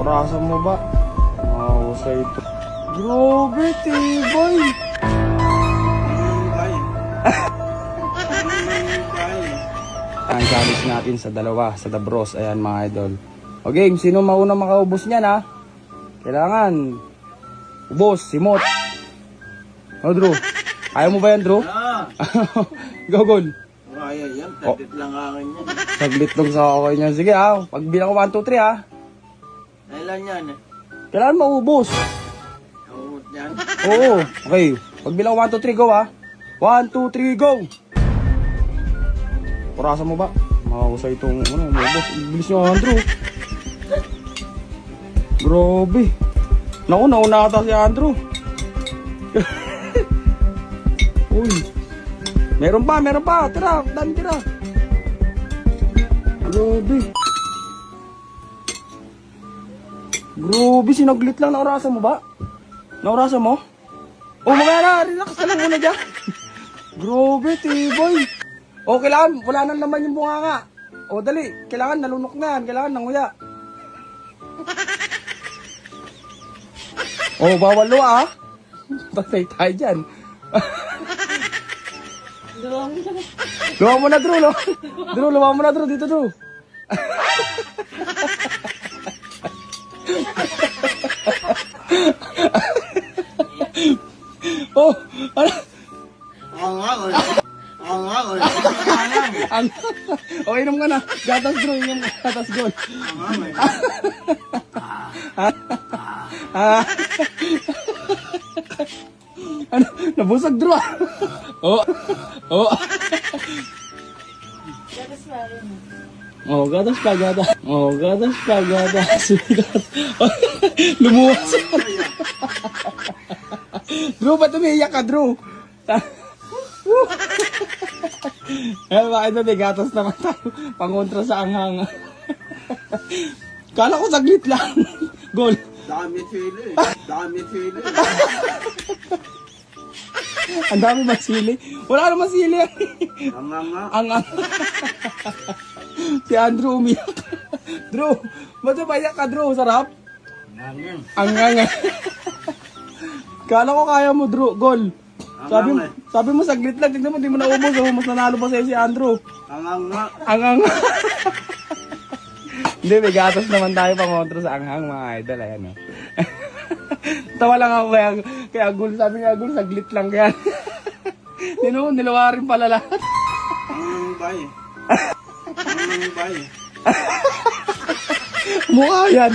Orasan mo ba? Sa ito. Grabe, tibay. Ang challenge natin sa dalawa, sa The Bros. Ayan mga idol. O game, sino mauna makaubos niyan ha? Kailangan. Ubos, simot. O Drew. Ayaw mo ba yan Drew? Gogol. Kaya yan, taglit lang akin yan. Saglit lang sa ako niyan. Sige ha, pagbilang ko 1, 2, 3 ha. Kailan yan eh? Kailangan maubos. Naumot yan? Oo. Okay, pagbilang ko 1, 2, 3 go ha. 1, 2, 3 go. Orasan mo ba? Makakusay itong maubos. Bilis nyo Andrew. Grabe. Naku, nauna ata si Andrew. Uy. Meron pa. Tira, dami tira. Grabe. Grabe, sinaglit lang. Naurasan mo ba? Naurasan mo? Oh, mamaya na. Relax ka lang muna dyan. Grabe, tibay. Oh, kailangan, wala nang naman yung bunganga. Oh, dali. Kailangan nalunok na yan. Kailangan nanguya. Oh, bawal luwa ah. Patay tayo dyan. Luwa mo na, Drew. Drew, luwa mo na, Drew. Dito, Drew. Oh, ano? Oh, inom ka na. Gatas, Drew. Inom ka. Gatas, gold. Ano? Nabusag, Drew. Oh. Gatas pa rin. Oh, gatas pa. Oh, gatas. Lumuwas. Drew, ba't umiiyak ka, Drew? Bakit na may gatas naman tayo? Pangontra sa anghang. Kala ko saglit lang. Gol. Dami sili. Ang dami ba sili? Wala naman sili. Ang Si Andrew umiyak. Drew, ba't umiyak ka, Drew? Sarap? Ang Kala ko kaya mo, Drew. Gol. Sabi mo saglit lang. Tignan mo, di mo naubos. Oh, mas nanalo pa sa'yo si Andrew. Ang Hindi, may gatas naman tayo pangontra sa anghang mga idol. Ayan, oh. Tawa lang ako kaya Agul. Sabi nga Agul, saglit lang kaya. Nilawa rin pala lahat. Ang bay. Mukha yan.